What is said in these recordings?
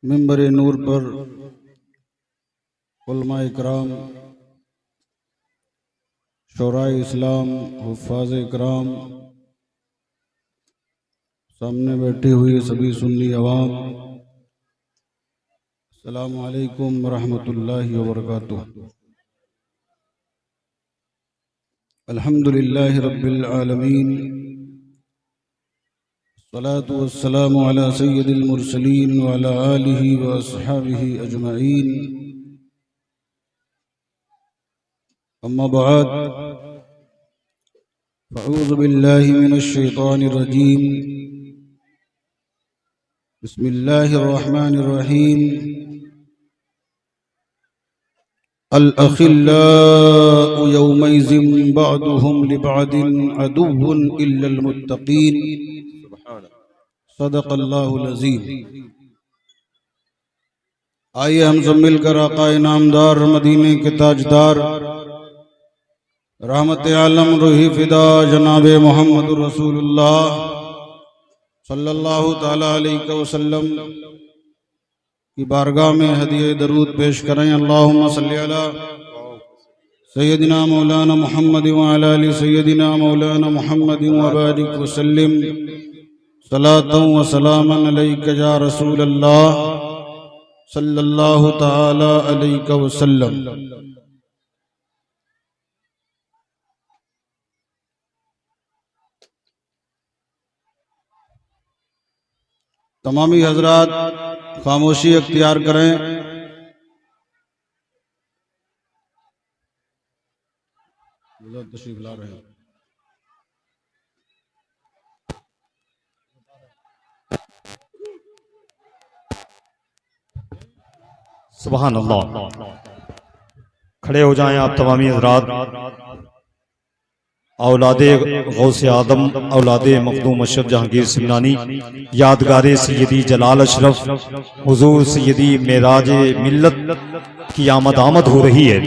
मिंबर नूर पर उलमाए इकराम, शोराए इस्लाम, हुफ़ाज़ इकराम, सामने बैठी हुई सभी सुन्नी अवाम, अस्सलामु अलैकुम वरहमतुल्लाहि वबरकातुह। अल्हम्दुलिल्लाहि रब्बिल आलमीन, सलातु वस्सलामु अला सय्यदिल मुरसलीन व अला आलिहि व अस्हाबिहि अजमईन। अम्मा बाद, फ़अऊज़ु बिल्लाहि मिनश शैतानिर रजीम। बिस्मिल्लाहिर रहमानिर रहीम। अल अखिल्लाउ यौमइज़िन बअदुहुम लिबअदिन अदुव्वुन इल्लल मुत्तक़ीन। सदक़ल्लाहुल अज़ीम। आइए हम सब मिलकर आका इनामदार, मदीने के ताजदार, रहमत आलम रूही फिदा जनाब मोहम्मद रसूलुल्लाह सल्लल्लाहु ताला अलैहि वसल्लम की बारगाह में हदिये दरूद पेश करें। अल्लाहुम्मा सल्ली अला सय्यदिना मौलाना मुहम्मद व अला आलि सय्यदिना मौलाना मुहम्मद व बारिक वसल्लिम सलातन व सलामन अलैका या रसूलल्लाह सल्लल्लाहु ताला अलैहि वसल्लम। तमामी हजरात खामोशी अख्तियार करें। तशरीफ ला रहे हैं। सुभान अल्लाह। खड़े हो जाएं आप तमामी हजरात। औलादे गौसे आदम, औलादे मखदूम अशरफ जहांगीर सिमनानी, यादगारे सैयदी जलाल अशरफ, हुजूर सैयदी मेराज मिल्लत की आमद हो रही है।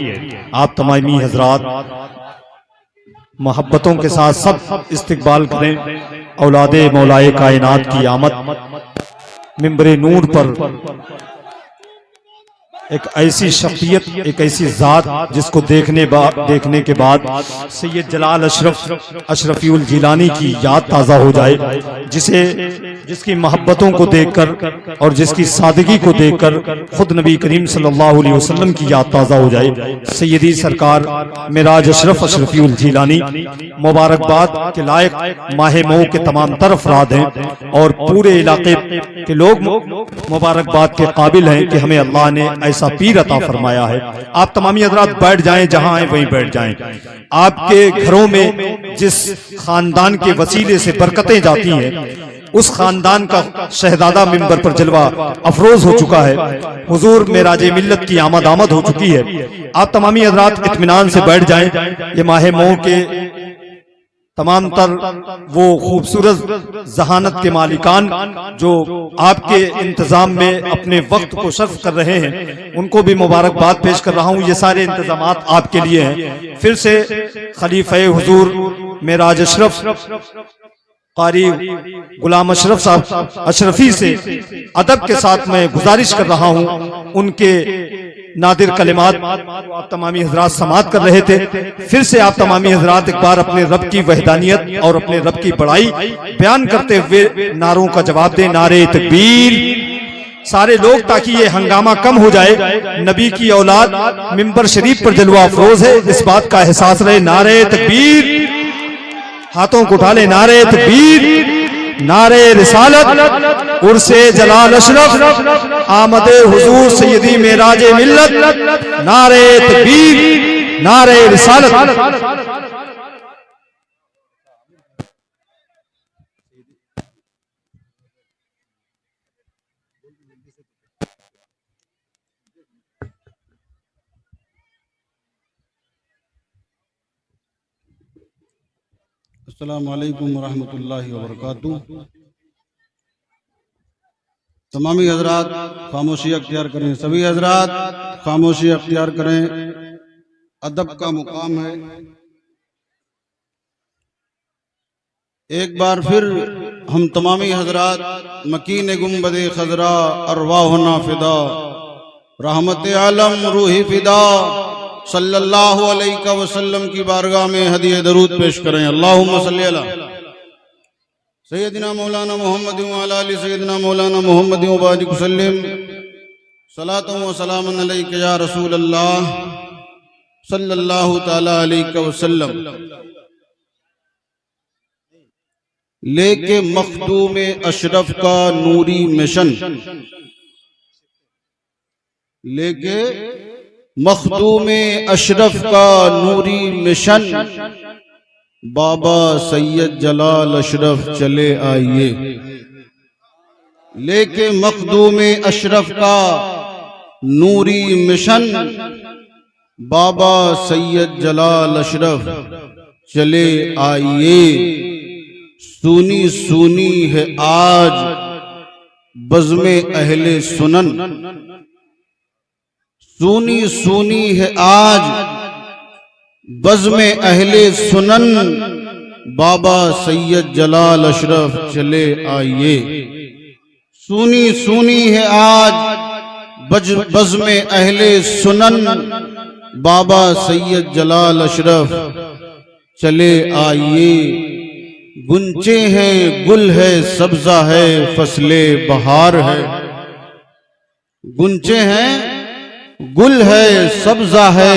आप तमामी हजरात मोहब्बतों के साथ सब इस्तकबाल करें औलादे मौलाए कायनात की आमद। मिंबरे नूर पर एक ऐसी शख्सियत, एक ऐसी जात जिसको देखने के बाद सैयद जलाल अशरफीउल जिलानी की याद ताज़ा हो जाए, जिसकी मोहब्बतों को देखकर और जिसकी सादगी को देखकर खुद नबी करीम सल्लल्लाहु अलैहि वसल्लम की याद ताज़ा हो जाए। सैयदी सरकार मेराज अशरफीउल जिलानी मुबारकबाद के लायक माह मऊ के तमाम तर अफराद हैं और पूरे इलाके के लोग मुबारकबाद के काबिल हैं कि हमें अल्लाह ने ऐसा पीर अता फरमाया है। आप तमामी हजरात बैठ जाएं, जहां आए वहीं बैठ जाएं। आपके घरों में जिस खानदान के वसीले से बरकतें जाती हैं, उस खानदान का शहजादा मिंबर पर जलवा अफरोज हो चुका है। हुजूर मेराजे मिल्लत की आमद हो चुकी है। आप तमामी हजरात इत्मीनान से बैठ जाएं। ये माह मऊ के तमाम तर वो खूबसूरत जहानत के मालिकान जो आपके इंतजाम में अपने वक्त को सर्फ कर रहे हैं, उनको भी मुबारकबाद पेश कर रहा हूँ। ये सारे इंतजामात आपके लिए हैं। फिर से खलीफे हुजूर मेराज अशरफ कारी गुलाम अशरफ साहब अशरफी से अदब के साथ मैं गुजारिश कर रहा हूँ, उनके नादिर कलिमात आप तमामी हजरात समात कर रहे थे। फिर से आप तमामी हजरात एक बार अपने रब की वहदानियत और अपने रब की बड़ाई बयान करते हुए नारों का जवाब दें। नारे तकबीर सारे लोग, ताकि ये हंगामा कम हो जाए। नबी की औलाद मिंबर शरीफ पर जलवा अफरोज है, इस बात का एहसास रहे। नारे तकबीर, हाथों को उठा ले। नारे तकबीर, नारे रिसालत, उर्से जलाल अशरफ, आमदे हुजूर सैयदी मेराजे मिल्लत। नारे तकबीर, नारे रिसालत। अस्सलामु अलैकुम वरहमतुल्लाहि वबरकातुह। तमामी हजरात खामोशी अख्तियार करें। सभी हजरात खामोशी अख्तियार करें। अदब का मुकाम है। एक बार फिर हम तमामी हजरात मकीन गुम्बद खजरा अरवाहुना फिदा रहमत आलम रूही फिदा सल्लल्लाहु अलैहि वसल्लम की बारगाह में हदिया दरूद पेश करें। अल्लाहुम्मा सल्ली अला सैयदना मौलाना मोहम्मद व अला आलि सैयदना मौलाना मोहम्मद व बारिक वसल्लम सलातु व सलामुन अलैका या रसूल अल्लाह सल्लल्लाहु तआला अलैहि वसल्लम। लेके मखदूम अशरफ का नूरी मिशन, लेके मखदूम अशरफ का नूरी मिशन, बाबा सैयद जलाल अशरफ चले आइए। लेके मखदूम अशरफ का नूरी मिशन, बाबा सैयद जलाल अशरफ चले आइए। सुनी सुनी है आज बज़्मे अहले सुनन, सुनी सुनी है आज बज़्मे अहले सुनन, बाबा सैयद जलाल अशरफ चले आइए। सुनी सुनी है आज बज़्मे अहले सुनन, बाबा सैयद जलाल अशरफ चले आइए। गुंचे हैं गुल है सब्जा है फसले बहार है, गुंचे हैं गुल है सब्जा है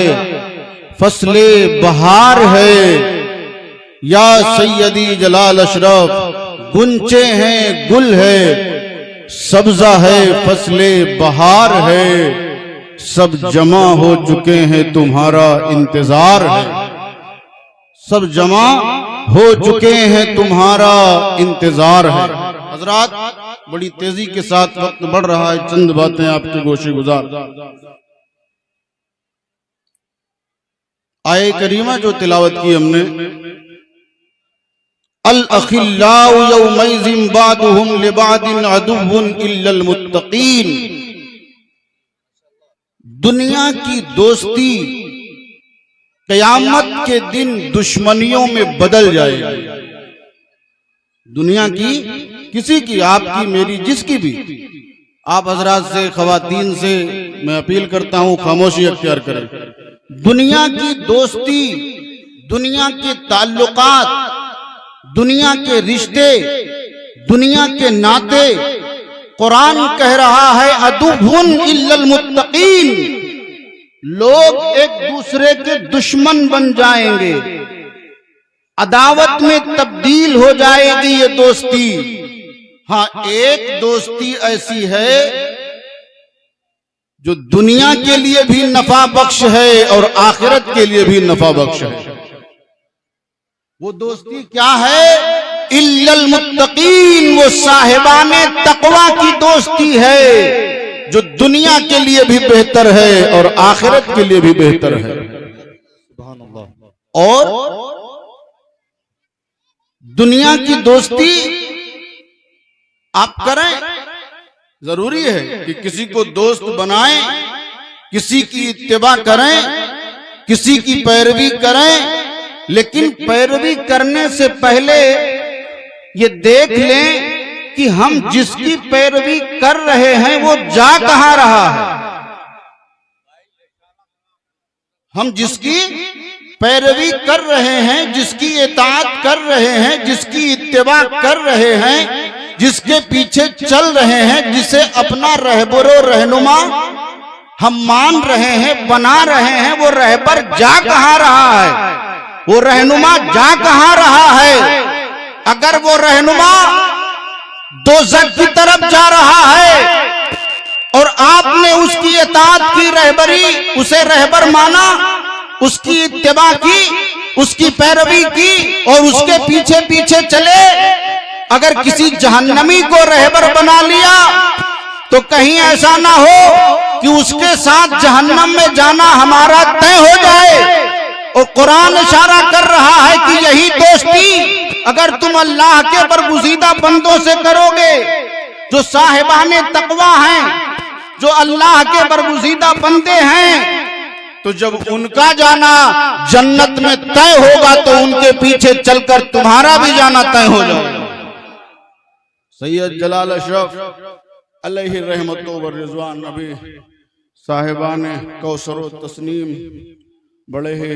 फसले बहार है। या सैयदी जलाल अशरफ गुंचे हैं गुल है सब्जा है फसले बहार है। सब जमा हो चुके हैं तुम्हारा इंतजार है, सब जमा हो चुके हैं तुम्हारा इंतजार है। हजरात बड़ी तेजी के साथ वक्त बढ़ रहा है, चंद बातें आपके गोशे गुजार। आये करीमा जो तिलावत की हमने, अल अखिल्लाउ यौमइज़िन बादुहुम लिबादिन अदुव्वुन इल्लल मुत्तकीन। दुनिया की दोस्ती क़यामत के दिन दुश्मनियों में बदल जाएगी। दुनिया की किसी की, आपकी मेरी जिसकी भी, आप हजरात से ख़वातीन से मैं अपील करता हूं खामोशी अख्तियार करें। दुनिया की दोस्ती, दुनिया के ताल्लुकात, दुनिया के रिश्ते, दुनिया के नाते, कुरान कह रहा है अदुव्वुन इल्लल मुत्तकीन। लोग एक दूसरे के दुश्मन बन जाएंगे, अदावत में तब्दील हो जाएगी ये दोस्ती। हाँ, एक दोस्ती ऐसी है जो दुनिया के लिए भी नफा बख्श है और आखिरत के लिए भी नफा बख्श है। वो दोस्ती क्या है? इल्लल मुत्तकीन, वो साहिबाने तकवा की दोस्ती है जो दुनिया के लिए भी बेहतर है और आखिरत के लिए भी बेहतर है। और दुनिया की दोस्ती आप करें, जरूरी है कि किसी को दोस्त बनाएं, किसी की इत्तिबा करें, किसी की पैरवी करें, लेकिन पैरवी करने से पहले ये देख लें कि हम जिसकी पैरवी कर रहे हैं वो जा कहां रहा है। हम जिसकी पैरवी कर रहे हैं, जिसकी इताअत कर रहे हैं, जिसकी इत्तिबा कर रहे हैं, जिसके पीछे चल रहे हैं, जिसे अपना रहबरो रहनुमा हम मान रहे हैं, बना रहे हैं, वो रहबर जा कहां रहा है, वो रहनुमा जा कहां रहा है। अगर वो रहनुमा दोज़ख की तरफ जा रहा है और आपने उसकी इताअत की, रहबरी, उसे रहबर माना, उसकी इत्तिबा की, उसकी पैरवी की और उसके पीछे पीछे चले, अगर किसी जहन्नमी को रहबर बना लिया तो कहीं ऐसा ना हो कि उसके साथ जहन्नम में जाना हमारा तय हो जाए। और कुरान इशारा कर रहा है कि यही दोस्ती अगर तुम अल्लाह के बरगुज़ीदा बंदों से करोगे, जो साहिबाने तकवा हैं, जो अल्लाह के बरगुज़ीदा बंदे हैं, तो जब उनका जाना जन्नत में तय होगा तो उनके के पीछे चलकर तुम्हारा भी जाना तय हो जाए। सैयद जलाल अशरफ अलैहि रहमतो व रिजवान नबी साहिबान कौसर तस्नीम बड़े ही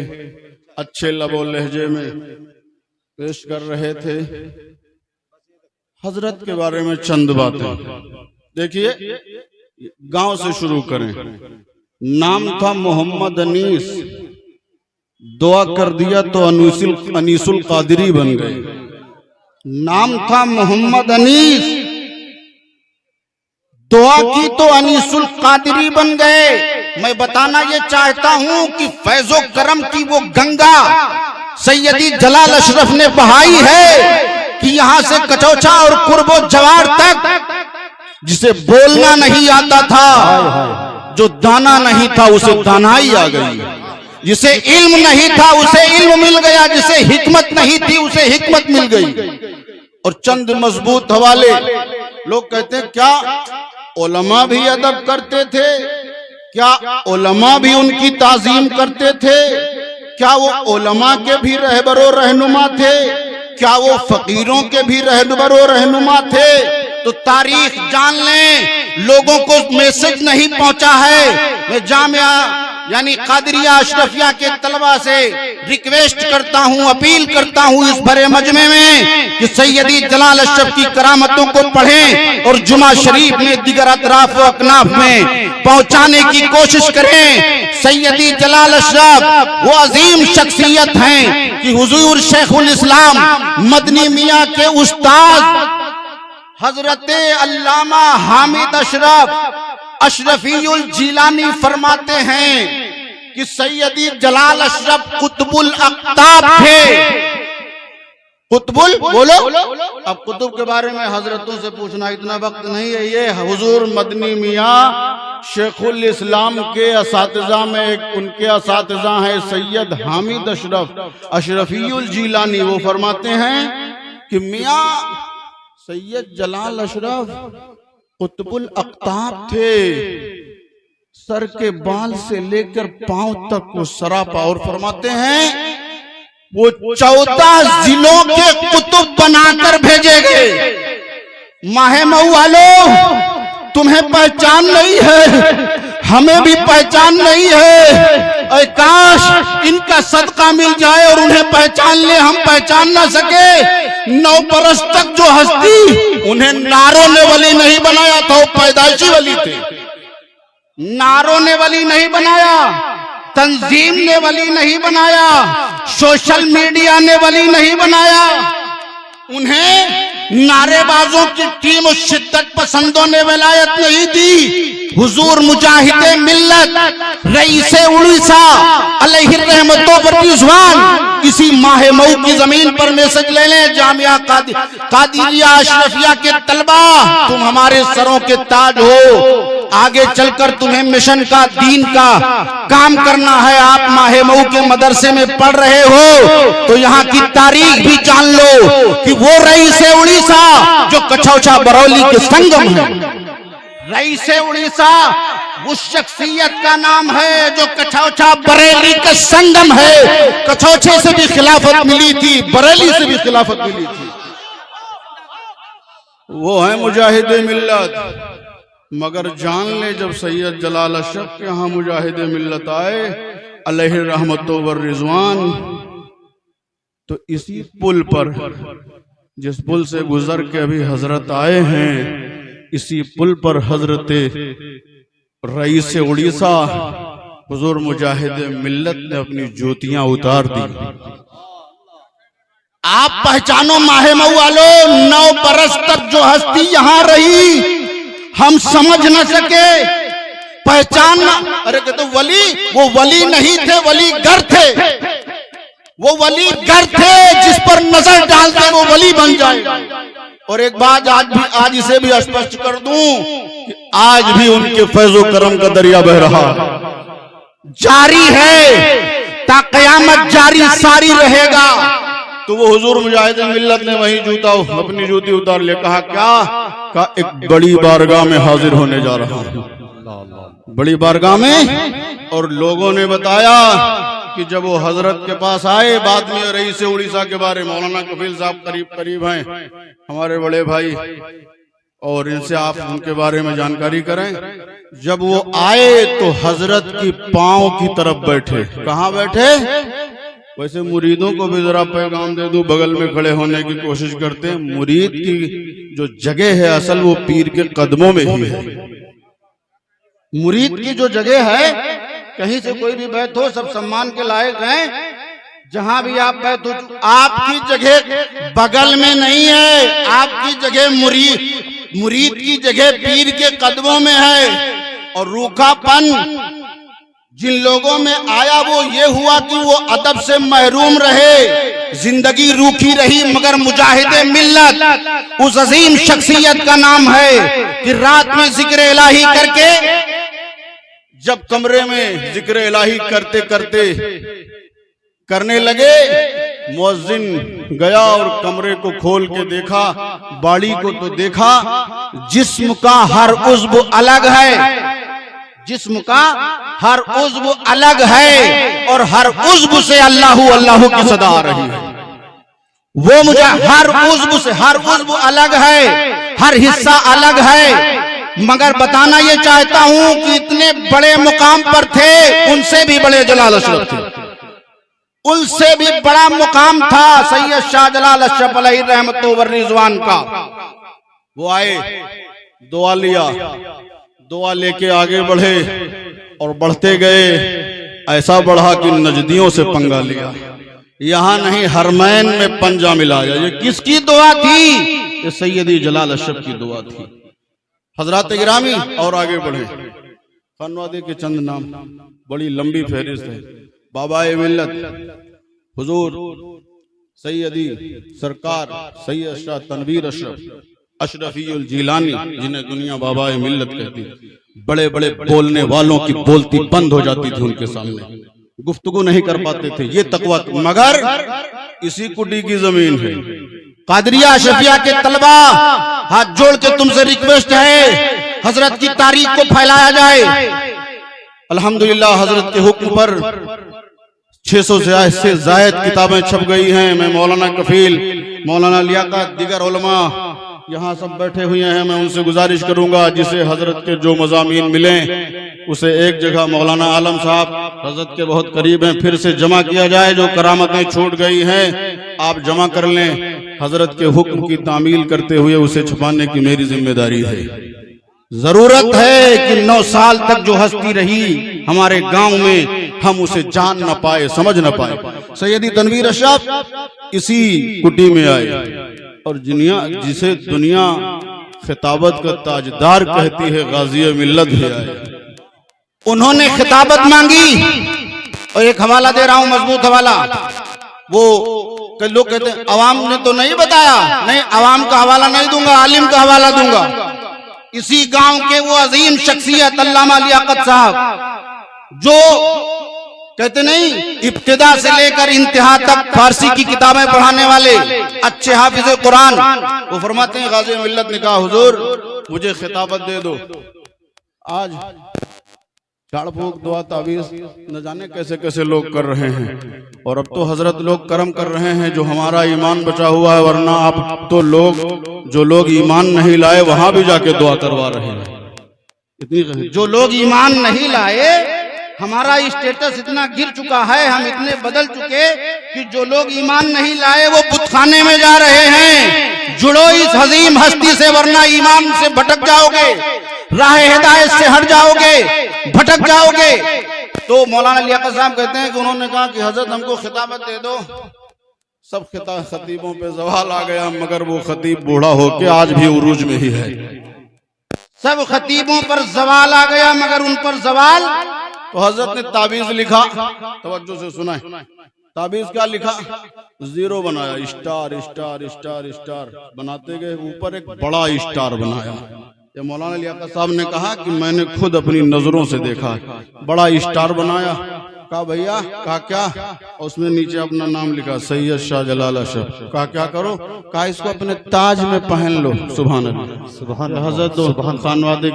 अच्छे लबो लहजे में पेश कर रहे थे। हजरत के बारे में चंद बातें देखिए, गांव से शुरू करें। नाम था मोहम्मद अनीस, दुआ कर दिया तो अनीसुल कादरी बन गए। नाम था मोहम्मद अनीस, दुआ की तो अनीसुल कादरी बन गए। मैं बताना ये चाहता हूं कि फैजो करम की वो गंगा सैयदी जलाल अशरफ ने बहाई है कि यहां से कचौचा और कुर्बो जवार तक जिसे बोलना नहीं आता था, जो दाना नहीं था उसे दानाई आ गई, जिसे इल्म नहीं था उसे इल्म मिल गया, जिसे हिकमत नहीं थी उसे हिकमत मिल गई। और चंद मजबूत हवाले, लोग कहते हैं क्या उलमा भी अदब करते थे, क्या उलमा भी उनकी ताजीम करते थे, क्या वो उलमा के भी रहबरो रहनुमा थे, क्या वो फकीरों के भी रहबरो रहनुमा थे? तो तारीख जान लें, लोगों को मैसेज नहीं पहुंचा है। मैं जामिया यानी कादरिया अशरफिया के तलबा से रिक्वेस्ट करता हूं, अपील करता हूं इस भरे मजमे में कि सैयदी जलाल अशरफ की करामतों को पढ़ें और जुमा शरीफ में दिगर अतराफ व अकनाफ में पहुंचाने की कोशिश करें। सैयदी जलाल अशरफ वो अजीम शख्सियत हैं कि हुजूर शेखुल इस्लाम मदनी मियां के उस्ताद हजरत अल्लामा हामिद अशरफ अशरफीउल जिलानी फरमाते हैं कि सैयदी जलाल अशरफ कुतुबुल अक्ताब थे। कुतुबुल बोलो, अब कुतुब के बारे में हजरतों से पूछना इतना वक्त नहीं है। ये हुजूर मदनी मियां शेखुल इस्लाम के असातिज़ा में एक उनके असातिज़ा हैं सैयद हामिद अशरफ अशरफीउल जिलानी। वो फरमाते हैं कि मियां सैयद जलाल अशरफ कुतुबुल अक्ताब थे, सर के बाल से लेकर पांव तक वो सरापा। और फरमाते हैं वो 14 जिलों के कुतुब बनाकर भेजे गए। माहे मऊ वालों, तुम्हें पहचान नहीं है, हमें भी पहचान नहीं है। अरे काश इनका सदका मिल जाए और उन्हें पहचान ले, हम पहचान ना सके। 9 बरस तक जो हस्ती, उन्हें नारों ने वली नहीं बनाया था, वो पैदाइशी वली थे। नारों ने वली नहीं बनाया, तंजीम ने वली नहीं बनाया, सोशल मीडिया ने वली नहीं बनाया। उन्हें नारेबाजों की टीम और शिद्दत पसंदों ने विलायत नहीं दी। हुजूर मुजाहिदे मिल्लत रईसे उड़ीसा अलैहि रहमतो व रिजवान इसी माहे मऊ की जमीन पर मैसेज ले लें। जामिया कादिरिया अशरफिया के तलबा, तुम हमारे सरों के ताज हो, आगे चलकर तुम्हें मिशन का, दीन का काम करना है। आप माहे मऊ के मदरसे में पढ़ रहे हो तो यहाँ की तारीख भी जान लो कि वो रईसे उड़ीसा जो कछौछा बरौली के संगम है। रईसे उड़ीसा उस शख्सियत का नाम है जो कछौछा बरेली का संगम है। कछौछे से भी खिलाफत मिली थी, बरेली से भी खिलाफत मिली थी। वो है मुजाहिदे मिल्लत। मगर जान ले, जब सैयद जलाल अशरफ के यहाँ मुजाहिदे मिल्लत आए अलैहि रहमतो व रिजवान, तो इसी पुल पर, जिस पुल से गुजर के अभी हजरत आए हैं, इसी पुल पर हजरत रईस उड़ीसा हुजूर मुजाहिदे मिल्लत ने अपनी ज्योतियां उतार दी। आप पहचानो माहे मऊ वालों, 9 बरस तक जो हस्ती यहां रही हम समझ न सके, पहचानना। अरे कहते वली, वो वली नहीं थे, वली गर थे। वो वली गर थे जिस पर नजर डालते वो वली बन जाए। और एक बात आज इसे भी स्पष्ट कर दूं कि आज भी उनके फैजो करम का दरिया बह रहा जारी है, ता कयामत जारी सारी रहेगा। तो वो हुजूर मुजाहिद मिल्लत ने वही अपनी जूती उतार ले, कहा क्या? कहा एक बड़ी बारगाह में हाजिर होने जा रहा हूं। बड़ी बारगाह में। और लोगों ने बताया कि जब वो हजरत के पास आए, बाद में रईस उड़ीसा के बारे में मौलाना कफील साहब करीब करीब हैं, हमारे बड़े भाई, और इनसे आप उनके बारे में जानकारी करें। जब वो आए तो हजरत की पांव की तरफ बैठे। कहाँ बैठे? वैसे मुरीदों को भी जरा पैगाम दे दूं, बगल में खड़े होने की कोशिश करते हैं। मुरीद की जो जगह है असल, वो पीर के कदमों में ही है। मुरीद की जो जगह है, कहीं से कोई भी बैठ हो, सब सम्मान के लायक हैं। जहां भी आप बैठ हो, आपकी जगह बगल में नहीं है, आपकी जगह मुरीद की जगह पीर के कदमों में है। और रूखापन जिन लोगों में आया वो ये हुआ कि वो अदब से महरूम रहे, जिंदगी रूखी रही, मगर मुजाहिदे मिल्लत उस अजीम शख्सियत का नाम है कि रात में जिक्र इलाही करके, जब कमरे में जिक्र इलाही करते करते करने लगे, मुअज्जिन गया और कमरे को खोल के देखा, बाड़ी को तो देखा, जिस्म का हर उज़्व अलग है, जिस्म का हर उज़्व अलग है, और हर उज़्व से अल्लाहु अल्लाहु की सदा आ रही है। वो मुझे हर उज़्व से, हर उज़्व अलग है, हर हिस्सा अलग है। मगर बताना ये चाहता हूं कि इतने बड़े मुकाम पर थे, उनसे भी बड़े जलाल अशरफ थे, उनसे भी बड़ा मुकाम था सैयद शाह जलाल अशरफ अलैहि रहमतु व रिज़वान का। वो आए, दुआ लिया, दुआ लेके आगे बढ़े और बढ़ते गए। ऐसा बढ़ा कि नजदियों से पंगा लिया। यहां नहीं, हरमैन में पंजा मिलाया। ये किसकी दुआ थी? ये सैयदी जलाल अशरफ की दुआ थी। हजरात गिरामी, और आगे बढ़े। खानवादे के चंद नाम, बड़ी लंबी फहरिस्त है। बाबाए मिल्लत हुजूर सैयदी सरकार सैयद शाह तनवीर अशरफीउल जिलानी, जिन्हें दुनिया बाबाए मिल्लत कहती है। बड़े बड़े बोलने वालों की बोलती बंद हो जाती थी उनके सामने, गुफ्तगू नहीं कर पाते थे। ये तकवा, मगर इसी कुटी की जमीन है। कादरिया अशरफिया के तलबा, हाथ जोड़ के तुमसे रिक्वेस्ट है, हजरत की तारीख को फैलाया जाए। अल्हम्दुलिल्लाह हजरत के हुक्म पर 600 से जायद किताबें छप गई हैं। मैं मौलाना कफील, मौलाना लियाकत, दीगर उलमा यहाँ सब बैठे हुए हैं। मैं उनसे गुजारिश करूंगा, जिसे हजरत के जो मज़ामीन मिले उसे एक जगह मौलाना आलम साहब हजरत के बहुत करीब हैं, फिर से जमा किया जाए। जो करामतें छूट गई हैं आप जमा कर लें। हजरत के हुक्म की तामील करते हुए उसे छुपाने की मेरी जिम्मेदारी है। जरूरत है कि 9 साल तक जो हस्ती रही हमारे गांव में, हम उसे जान न पाए, समझ न पाए। सैयदी तनवीर अशरफ इसी कुटी में आए, और जिसे दुनिया खिताबत का ताजदार कहती है, गाज़ी मिल्लत भी आए। उन्होंने खिताबत मांगी, और एक हवाला दे रहा हूं, मजबूत हवाला। वो लोग कहते हैं अवाम ने तो नहीं बताया, नहीं, अवाम का हवाला नहीं दूंगा, आलिम का हवाला दूंगा। इसी गांव के वो अजीम शख्सियत अल्लामा लियाकत साहब, जो कहते नहीं इब्तिदा से लेकर इंतहा तक फारसी की किताबें पढ़ाने वाले अच्छे हाफिज कुरान, वो फरमाते हैं गाज़ी मिल्लत ने कहा, हुजूर मुझे खिताबत दे दो। आज झाड़ फूक, दुआ, तावीज़ न जाने कैसे कैसे लोग कर रहे हैं, और अब तो हजरत लोग करम कर रहे हैं जो हमारा ईमान बचा हुआ है। वरना आप तो लोग, जो लोग ईमान नहीं लाए वहां भी जाके दुआ करवा रहे हैं। इतनी, जो लोग ईमान नहीं लाए, हमारा स्टेटस इतना गिर चुका है, हम इतने बदल चुके कि जो लोग ईमान नहीं लाए वो बुतखाने में जा रहे हैं। जुड़ो इस हजीम हस्ती से, वरना ईमान से भटक जाओगे, राह हिदायत से हट जाओगे, भटक जाओगे। तो मौलाना लियाकत साहब कहते हैं कि उन्होंने कहा कि हजरत हमको खिताबत दे दो। सब खतीबों पे जवाल आ गया, मगर वो खतीब बूढ़ा होके आज भी उरूज में ही है। सब खतीबों पर जवाल आ गया, मगर उन पर जवाल। तो हजरत ने ताबीज लिखा, तवज्जो से सुना, ताबीज क्या लिखा? 0 बनाया, स्टार स्टार स्टार स्टार बनाते गए, ऊपर एक बड़ा स्टार बनाया। ये मौलाना लियाकत साहब ने कहा कि मैंने खुद अपनी नजरों से देखा, बड़ा स्टार बनाया। कहा भैया, कहा क्या? उसमें नीचे अपना नाम लिखा सैयद शाह जलाल अशरफ। कहा क्या करो? कहा इसको अपने ताज में पहन लो। सुभान अल्लाह, सुभान अल्लाह, हजरत दो खानवादे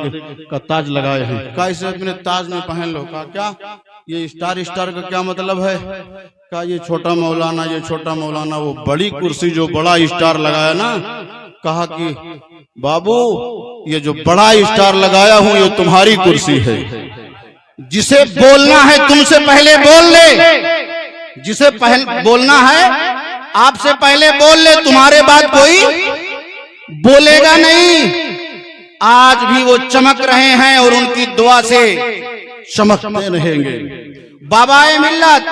का ताज लगाए हैं। कहा इसे अपने ताज में पहन लो। कहा क्या? ये स्टार का क्या मतलब है? कहा ये छोटा मौलाना, ये छोटा मौलाना, वो बड़ी कुर्सी जो बड़ा स्टार लगाया ना। कहा कि बाबू ये जो बड़ा स्टार लगाया हूं ये तुम्हारी कुर्सी है। जिसे बोलना है तुमसे पहले बोल ले, जिसे बोलना है आपसे पहले बोल ले, तुम्हारे बाद कोई बोलेगा नहीं। आज भी वो चमक रहे हैं और उनकी दुआ से चमकते रहेंगे। बाबाए मिल्लत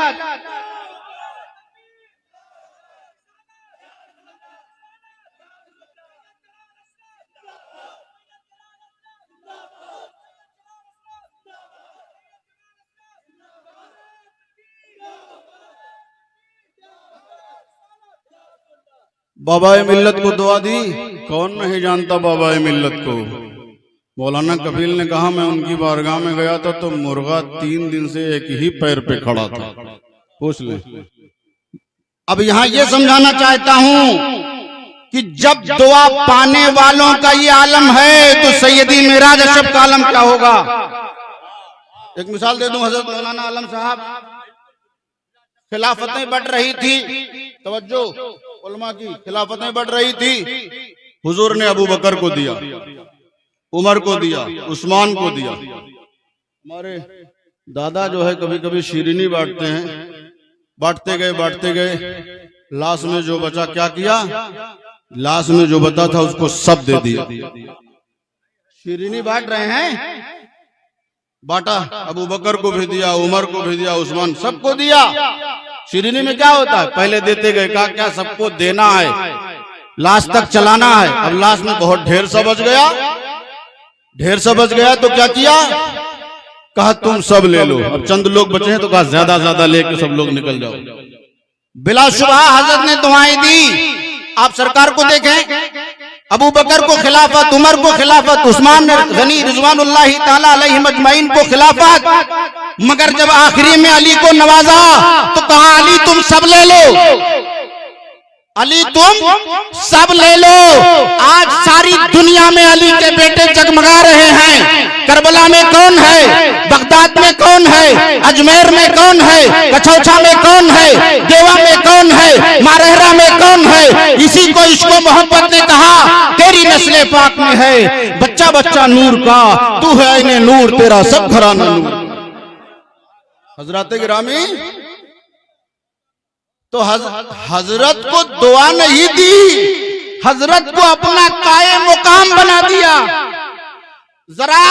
बाबाए मिल्लत को दुआ दी। कौन नहीं जानता बाबाए मिल्लत को। मौलाना कफील ने कहा मैं उनकी बारगाह में गया था तो मुर्गा 3 दिन से एक ही पैर पे खड़ा था। पूछ ले। अब यहाँ ये समझाना चाहता हूँ कि जब दुआ पाने वालों का ये आलम है तो सैयदी मिराज अशरफ का आलम क्या होगा। एक मिसाल दे दूं, हजरत मौलाना आलम साहब खिलाफतें बढ़ रही थी, तवज्जो उलमा की, खिलाफतें बढ़ रही थी। हुजूर ने अबू बकर को दिया, उमर को दिया, उस्मान को दिया। हमारे दादा जो है कभी कभी शीरीनी बांटते हैं, बांटते गए लाश में जो बचा क्या किया, लाश में जो बचा था उसको सब दे दिया। शीरीनी बांट रहे हैं, बांटा, अबू बकर को भी दिया, उमर को भी दिया, उस्मान, सबको दिया। शीरीनी में क्या होता है, पहले देते गए, कहा क्या सबको देना है, लाश तक चलाना है। अब लाश में बहुत ढेर सा बच गया, ढेर सा बच गया तो क्या किया, कहा तुम सब ले लो। अब चंद लोग बचे हैं तो कहा ज्यादा लेके सब लोग निकल जाओ। बिला शुबहा हजरत ने दुआएं दी। आप सरकार को देखें, अबू बकर को खिलाफत, उमर को खिलाफत, उस्मान गनी रिजवानुल्लाहि ताला अलैहिम अजमईन को खिलाफत, मगर जब आखिरी में अली को नवाजा तो कहा अली तुम सब ले लो, अली तुम सब ले लो। आज सारी दुनिया में अली के बेटे जगमगा रहे हैं। करबला में कौन है, बगदाद में कौन है, अजमेर में कौन है, कछौछा में कौन है, देवा में कौन है, मारहरा में कौन है। इसी को इश्को मोहब्बत ने कहा तेरी नस्ले पाक में है बच्चा बच्चा नूर का, तू है आईने नूर तेरा सब घराना नूर। हजरत गिरामी तो हजरत को दुआ नहीं दी, हजरत को अपना काये मुकाम बना दिया। जरा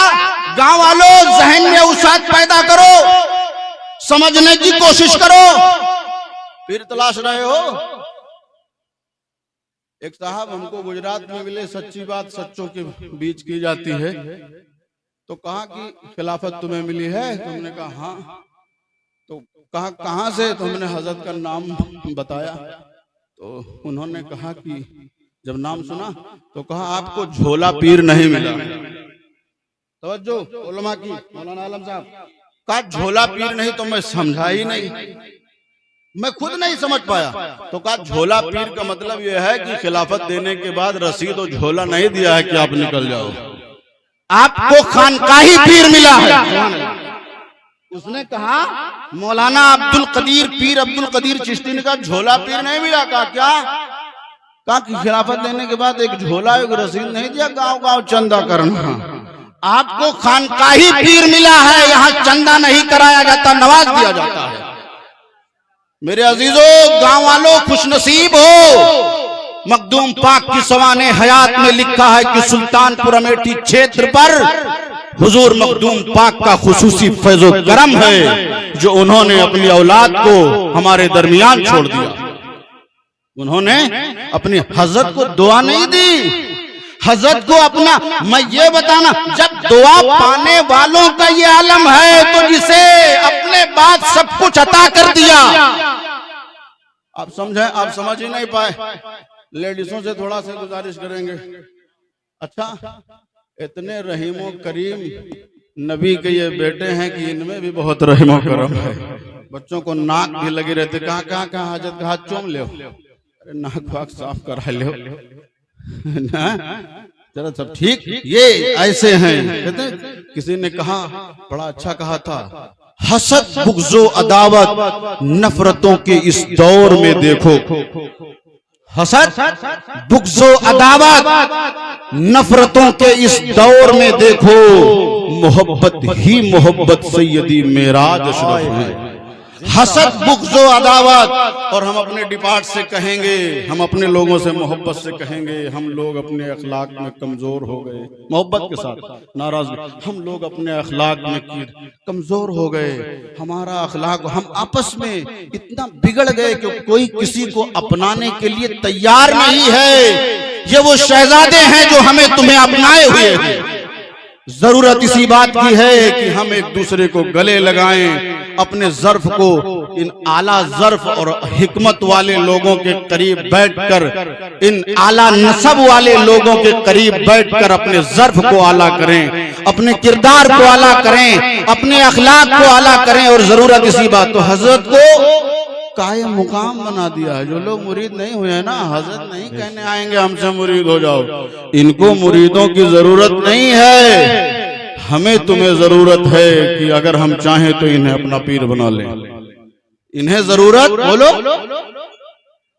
गांव वालों जहन में उसात पैदा करो, समझने की कोशिश करो। फिर तलाश रहे हो। एक साहब हमको गुजरात में मिले, सच्ची बात सच्चों के बीच की जाती है। तो कहा कि खिलाफत तुम्हें मिली है, तुमने कहा हाँ। तो कहा कहाँ से, तो हमने हजरत का नाम बताया। तो उन्होंने कहा कि जब नाम सुना तो कहा आपको झोला पीर नहीं मिला। तवज्जो उलमा की, मौलाना आलम साहब कहा झोला पीर नहीं, तो मैं समझा ही नहीं, मैं खुद नहीं समझ पाया। तो कहा झोला पीर का मतलब यह है कि खिलाफत देने के बाद रसीद और झोला नहीं दिया है कि आप निकल जाओ, आपको खानकाही पीर मिला है। उसने कहा मौलाना अब्दुल कदीर पीर अब्दुल कदीर चिश्ती ने कहा झोला पीर नहीं मिला। कहा क्या, कहा कि खिलाफत देने के बाद एक झोला एक रसीद नहीं दिया, गांव गांव चंदा करना। आपको खानकाही पीर मिला है, यहाँ चंदा नहीं कराया जाता, नवाज दिया जाता है। मेरे अजीजों गांव वालों खुशनसीब हो। मखदूम पाक की सवाने हयात में लिखा है कि सुल्तानपुर अमेठी क्षेत्र पर हुजूर मखदूम पाक का खुसूसी फैज़ो करम है जो उन्होंने अपनी औलाद को हमारे दरमियान छोड़ दिया। उन्होंने अपनी हजरत को दुआ नहीं दी, हजरत को अपना, मैं ये बताना, जब दुआ पाने वालों का ये आलम है तो जिसे अपने बाद सब कुछ अता कर दिया। आप समझे, आप समझ ही नहीं पाए। लेडीजों से थोड़ा सा गुजारिश करेंगे। अच्छा, इतने रहीमो करीम नबी के ये बेटे हैं कि इनमें भी बहुत रहीमो करम है। बच्चों को नाक भी लगे रहते, कहाँ कहाँ कहाँ हाजत का हाथ चूम ले, अरे नाक वाक साफ करा ले ना, जरा सब ठीक। ये ऐसे हैं। कहते हैं किसी ने कहा, बड़ा अच्छा कहा था, हसद बुग़्ज़ो अदावत नफरतों के इस दौर में देखो, हसद बुग़्ज़ो अदावत नफरतों के इस दौर में देखो, मोहब्बत ही मोहब्बत सैयदी मेराज अशरफ है। हसद बुग़्ज़ो अदावत, और हम अपने डिपार्ट से कहेंगे, हम अपने लोगों से मोहब्बत से कहेंगे, हम लोग अपने अखलाक में कमजोर हो गए, मोहब्बत के साथ नाराज, हम लोग अपने अखलाक में कमजोर हो गए, हमारा अखलाक, हम आपस में इतना बिगड़ गए कि कोई किसी को अपनाने के लिए तैयार नहीं है। ये वो शहजादे हैं जो हमें तुम्हें अपनाए हुए हैं। जरूरत इसी बात की है कि हम एक दूसरे को गले लगाएं, अपने ज़र्फ को इन आला ज़र्फ और हिकमत वाले लोगों के करीब बैठकर, इन आला नसब वाले लोगों के करीब बैठकर अपने ज़र्फ को आला करें, अपने किरदार को आला करें, अपने अखलाक को आला करें। और जरूरत इसी बात, तो हजरत को कायम मुकाम बना दिया है। जो लोग मुरीद नहीं हुए हैं ना, हजरत नहीं कहने आएंगे हमसे मुरीद हो जाओ, इनको मुरीदों की जरूरत नहीं है, हमें तुम्हें जरूरत है कि अगर हम चाहें तो इन्हें अपना पीर बना लें। इन्हें जरूरत, बोलो,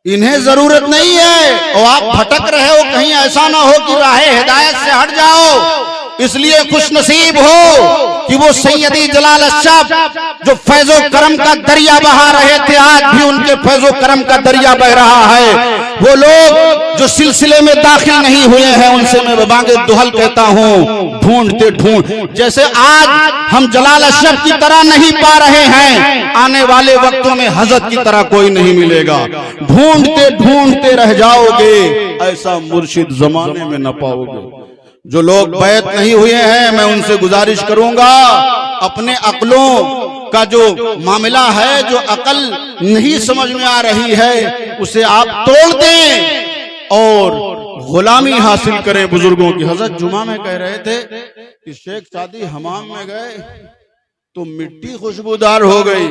इन्हें जरूरत नहीं है। और आप भटक रहे हो, कहीं ऐसा ना हो कि राहे हिदायत से हट जाओ, इसलिए खुश नसीब हो कि वो सैयदी जलाल अशरफ जो फैजो करम का दरिया बहा रहे थे, आज भी उनके फैजो करम का दरिया बह रहा है। वो लोग जो सिलसिले में दाखिल नहीं हुए हैं, उनसे मैं बांगे दुहल कहता हूँ, ढूंढते ढूंढ, जैसे आज हम जलाल अशरफ की तरह नहीं पा रहे हैं, आने वाले वक्तों में हजरत की तरह कोई नहीं मिलेगा। ढूंढते ढूंढते रह जाओगे, ऐसा मुर्शिद जमाने में न पाओगे। जो लोग बैत नहीं हुए हैं, मैं उनसे गुजारिश करूंगा, अपने अक्लों का जो मामला है, जो अकल नहीं समझ में आ रही है, उसे आप तोड़ दें और गुलामी हासिल करें बुजुर्गों की। हजरत जुमा में कह रहे थे कि शेख शादी हमाम में गए तो मिट्टी खुशबूदार हो गई।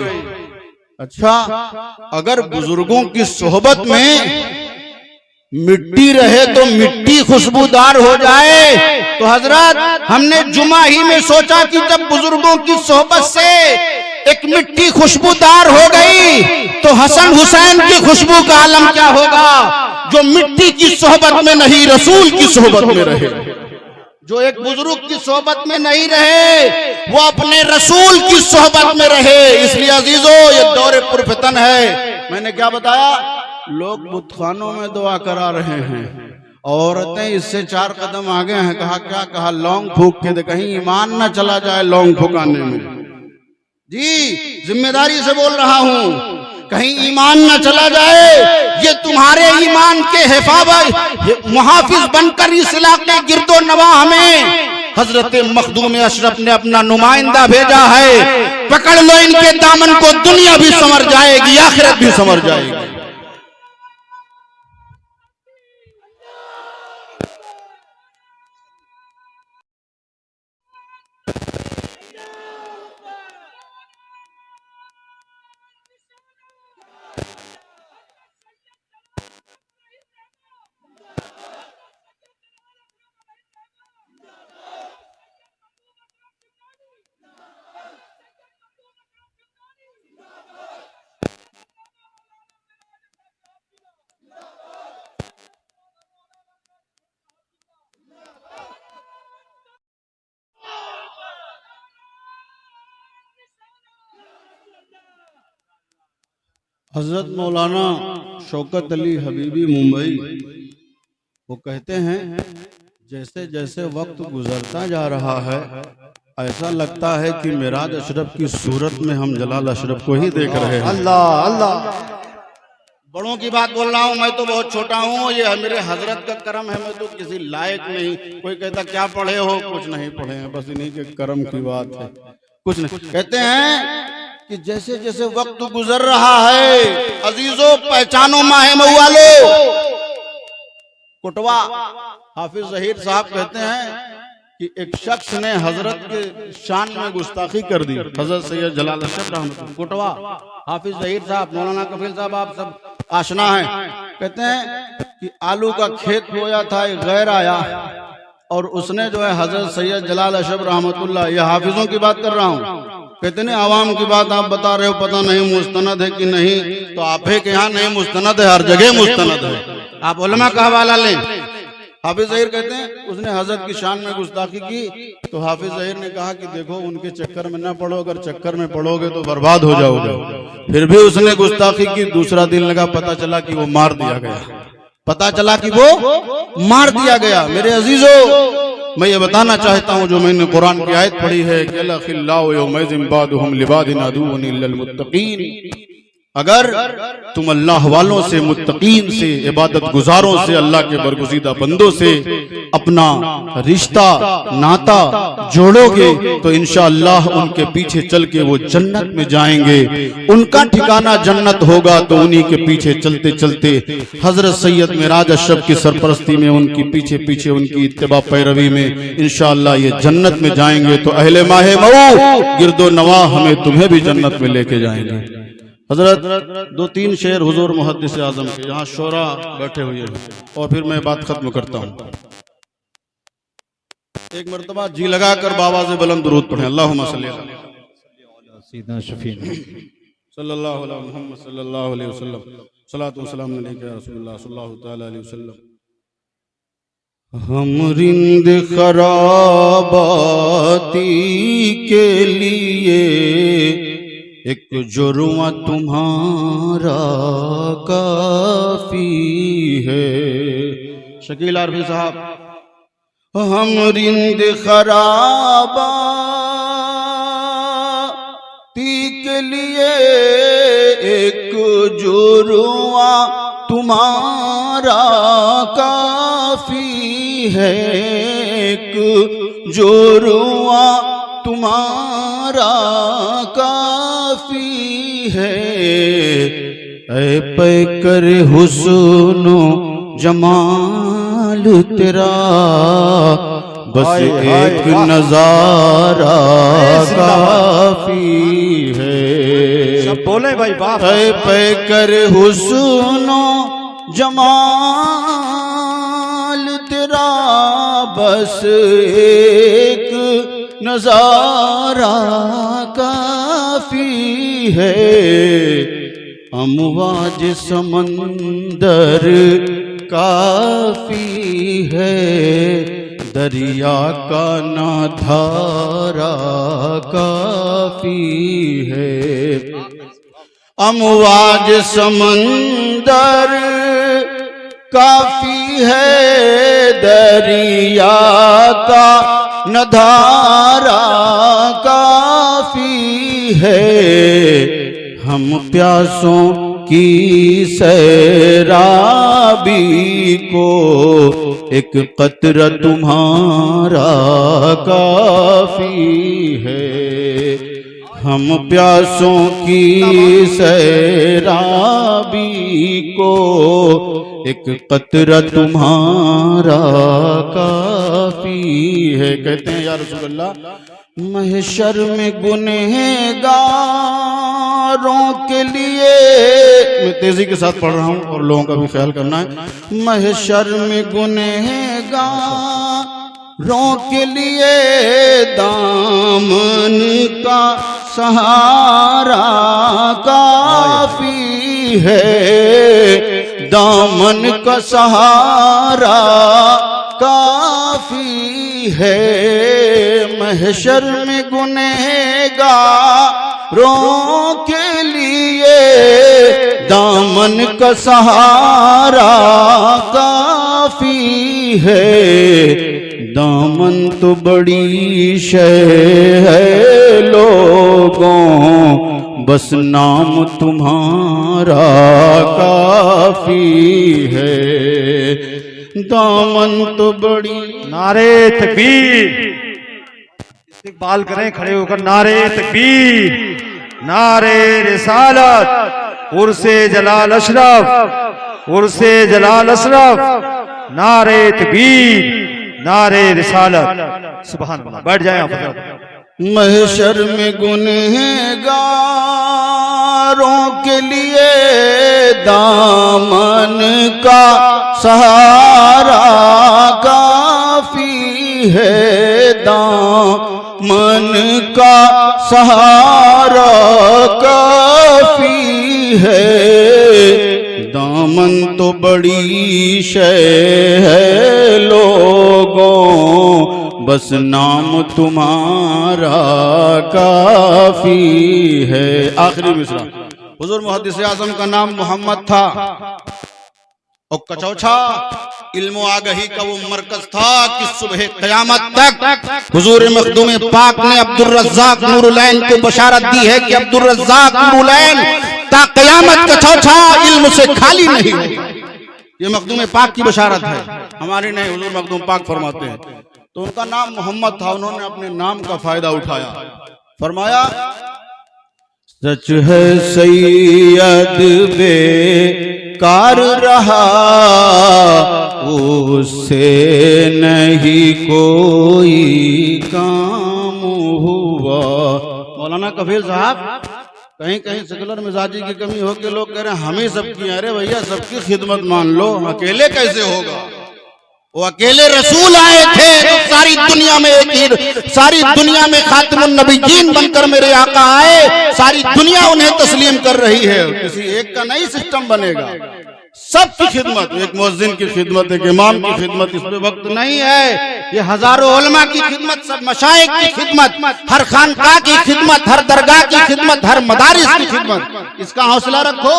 अच्छा, अगर बुजुर्गों की सोहबत में मिट्टी रहे तो मिट्टी खुशबूदार हो जाए, तो हजरत हमने जुमा ही में सोचा कि जब बुजुर्गों की सोहबत से एक मिट्टी खुशबूदार हो गई, तो हसन हुसैन की खुशबू का आलम क्या होगा, जो मिट्टी की सोहबत में नहीं रसूल की सोहबत में रहे। जो एक बुजुर्ग की सोहबत में नहीं रहे, वो अपने रसूल की सोहबत में रहे। इसलिए अजीजों, ये दौरे पुरफितन है। मैंने क्या बताया, लोग बुतखानों में दुआ करा रहे हैं, औरतें इससे 4 कदम आगे हैं। कहा क्या कहा, लौंग फूक के दे, कहीं ईमान ना चला जाए लौंग फुकाने में। जी जिम्मेदारी से बोल रहा हूं, कहीं ईमान ना चला जाए। ये तुम्हारे ईमान के हिफाजत मुहाफिज बनकर इस इलाके गिरदो नवाह में हजरत मखदूम अशरफ ने अपना नुमाइंदा भेजा है। पकड़ लो इनके दामन को, दुनिया भी संवर जाएगी, आखिरत भी संवर जाएगी। हजरत मौलाना शौकत अली हबीबी मुंबई वो कहते हैं, जैसे जैसे वक्त गुजरता जा रहा है, ऐसा लगता है कि मेराज अशरफ की सूरत में हम जलाल अशरफ को ही देख रहे हैं। अल्लाह अल्लाह। बड़ों की बात बोल रहा हूँ, मैं तो बहुत छोटा हूँ, ये मेरे हजरत का करम है, मैं तो किसी लायक नहीं। कोई कहता क्या पढ़े हो, कुछ नहीं पढ़े हैं, बस इन्हीं के करम की बात है, कुछ नहीं। कहते हैं कि जैसे जैसे वक्त गुजर रहा है, अजीजों पहचानो माहे महुआलो। कुटवा हाफिज जहीर साहब कहते हैं कि एक शख्स ने हजरत के शान में गुस्ताखी कर दी। हजरत सैयद जलाल अशरफ रहमतुल्लाह कोटवा, हाफिज जहीर साहब, मौलाना कफील साहब, आप सब आशना हैं। कहते हैं कि आलू का खेत बोया था, एक गैर आया और उसने जो है हजरत सैयद जलाल अशरफ रहमतुल्लाह, ये हाफिजों की बात कर रहा हूँ, कहते नहीं आवाम की बात आप बता रहे हो, पता नहीं मुस्तनद है कि नहीं, तो आप के यहाँ नहीं मुस्तनद है, हर जगह मुस्तनद है, आप उलमा का हवाला लें। हाफिज जहीर कहते हैं उसने हजरत की शान में गुस्ताखी की, तो हाफिज जहीर ने कहा कि देखो उनके चक्कर में ना पड़ो, अगर चक्कर में पड़ोगे तो बर्बाद हो जाओगे। फिर भी उसने गुस्ताखी की, दूसरा दिन लगा, पता चला कि वो मार दिया गया, पता चला कि वो मार दिया गया। मेरे अजीजों, मैं ये बताना चाहता हूँ जो मैंने कुरान की आयत पढ़ी है कि अल्लाह यौमइज़िन बादुहुम लिबादिन अदुव्वुन इल्लल मुत्तकीन, अगर तुम अल्लाह वालों से, मुत्तकीन से, इबादत गुजारों से, अल्लाह के बरगुज़ीदा बंदों से अपना रिश्ता नाता जोड़ोगे तो इंशाअल्लाह उनके पीछे चल के वो जन्नत में जाएंगे। उनका ठिकाना जन्नत होगा तो उन्हीं के पीछे चलते चलते हजरत सैयद मिराज अशरफ की सरपरस्ती में उनकी पीछे पीछे उनकी इत्तिबा पैरवी में इंशाअल्लाह ये जन्नत में जाएंगे। तो अहले माहे मऊ गिरदो नवा हमें तुम्हें भी जन्नत में लेके जाएंगे। हजरत 2-3 शेर हुजूर मुहद्दिस आजम के, यहाँ शोरा बैठे हुए हैं, और फिर मैं बात खत्म करता हूँ। एक मर्तबा जी लगा कर बाबा से बुलंद दुरूद पढ़ें, अल्लाहुम्मा सल्ली अला सय्यिदना शफीना सल्लल्लाहु अलैहि मुहम्मद सल्लल्लाहु अलैहि वसल्लम, सलातु व सलाम अलैका रसूलुल्लाह सल्लल्लाहु तआला अलैहि वसल्लम। हम रिंद खराबाती के लिए एक जुर्म तुम्हारा काफी है। शकील आरफी साहब, हम रिंद खराबाती के लिए एक जुर्म तुम्हारा काफी है, एक जुर्म तुम्हारा काफी है। ऐ पैकर हुस्नो जमाल तेरा बस एक नजारा काफी है। सब बोले भाई बाप। ऐ पैकर हुस्नो जमाल तेरा बस एक नजारा काफी है। अमवाज समंदर काफी है, दरिया का ना धारा काफी है। अमवाज समंदर काफी है, दरिया का न धारा काफी है। हम प्यासों की सैराबी को एक कतरा तुम्हारा काफी है। हम प्यासों की सैराबी को एक कतरा तुम्हारा काफी है। कहते हैं या रसूल अल्लाह, महशर में गुनहगारों के लिए, मैं तेजी के साथ पढ़ रहा हूँ और लोगों का भी ख्याल करना है। महशर में गुनहगारों के लिए दामन का सहारा काफी है, दामन का सहारा काफी है। महशर में गुनहगारों के लिए दामन का सहारा काफी है। दामन तो बड़ी शय है लोगों, बस नाम तुम्हारा काफी है। दामन तो बड़ी, नारे तकबीर, इस्तिकबाल करें खड़े होकर, नारे तकबीर, नारे रिसालत, उर्से जलाल अशरफ, उर्से जलाल अशरफ, नारे तकबीर, नारे रिसालत। सुभान अल्लाह। बैठ जाए आप। महशर में गुनहगारों के लिए दामन का सहारा काफी है, दामन का सहारा काफी है। दामन तो बड़ी शय है लोगों, बस नाम तुम्हारा काफी है। आखिरी मिसरा। हुजूर मुहद्दिस आज़म का नाम मोहम्मद था और कचौछा इल्म आगही का वो मरकज था कि सुबह क़यामत तक हुजूर मखदूम पाक ने अब्दुल रज़्ज़ाक़ नूरुलैन को बशारत दी है कि अब्दुल रज़्ज़ाक़ नूरुलैन ता क़यामत कचौछा इल्म से खाली नहीं होगा। ये मखदूम पाक की बशारत है, हमारी नहीं। हुजूर मखदूम पाक फरमाते हैं। तो उनका नाम मोहम्मद था, उन्होंने अपने नाम का फायदा उठाया। फरमाया सच है सैयद बेकार रहा, उससे नहीं कोई काम हुआ। मौलाना कबीर साहब कहीं कहीं सेकुलर मिजाजी की कमी हो के लोग कह रहे हैं हम ही सबकी। अरे भैया सबकी खिदमत मान लो, अकेले कैसे होगा? वो अकेले रसूल आए थे तो सारी दुनिया में एक ही, सारी दुनिया में खातिमुन नबीयीन बनकर मेरे आका आए, सारी दुनिया उन्हें तस्लीम कर रही है। किसी एक का नहीं सिस्टम बनेगा, सबकी खिदमत। एक मुअज्जिन की खिदमत, एक इमाम की खिदमत, इस पे वक्त नहीं है। ये हजारों उलमा की खिदमत, सब मशाइख की खिदमत, हर खानकाह की खिदमत, हर दरगाह की खिदमत, हर मदारिस की खिदमत। इसका हौसला रखो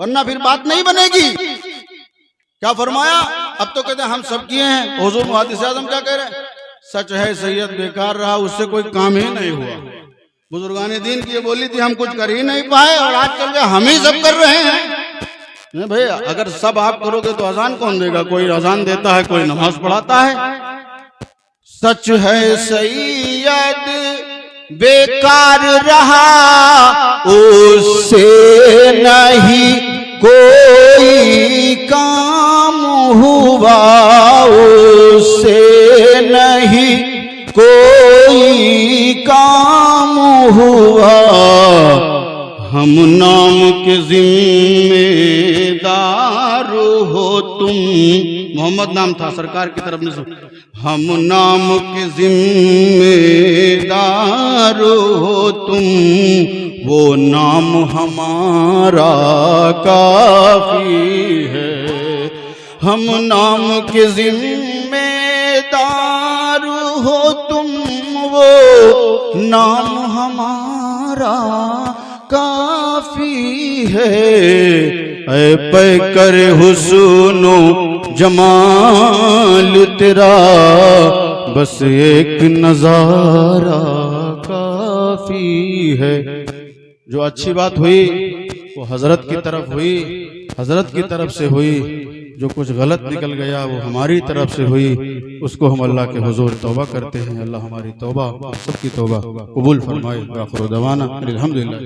वरना फिर बात नहीं बनेगी। क्या फरमाया? अब तो कहते हैं हम सब किए हैं। हुजूर मुहद्दिस आज़म क्या कह रहे हैं? सच है सैयद बेकार रहा, उससे कोई काम ही नहीं हुआ। बुजुर्गान दीन की बोली थी हम कुछ कर ही नहीं पाए और आज चल गए हम ही सब कर रहे हैं। नहीं भैया, अगर सब आप करोगे तो अजान कौन देगा? कोई अजान देता है, कोई नमाज पढ़ाता है। सच है सैयद बेकार रहा, उससे नहीं कोई काम हुआ, उससे नहीं कोई काम हुआ। हम नाम के जिम्मेदार हो तुम, मोहम्मद नाम था सरकार की तरफ से। हम नाम के जिम्मेदार हो तुम, वो नाम हमारा काफी है। हम नाम के जिम्मेदार हो तुम, वो नाम हमारा काफी है। ऐ पैकर हुस्नो जमाल तेरा, बस एक नजारा काफी है। जो अच्छी बात हुई वो हजरत की तरफ हुई, हजरत की तरफ से हुई। जो कुछ गलत निकल गया वो हमारी तरफ से हुई, उसको हम अल्लाह के हुजूर तौबा करते हैं। अल्लाह हमारी तौबा सबकी तौबा कबूल फरमाए। आखिर दवाना अल्हम्दुलिल्लाह।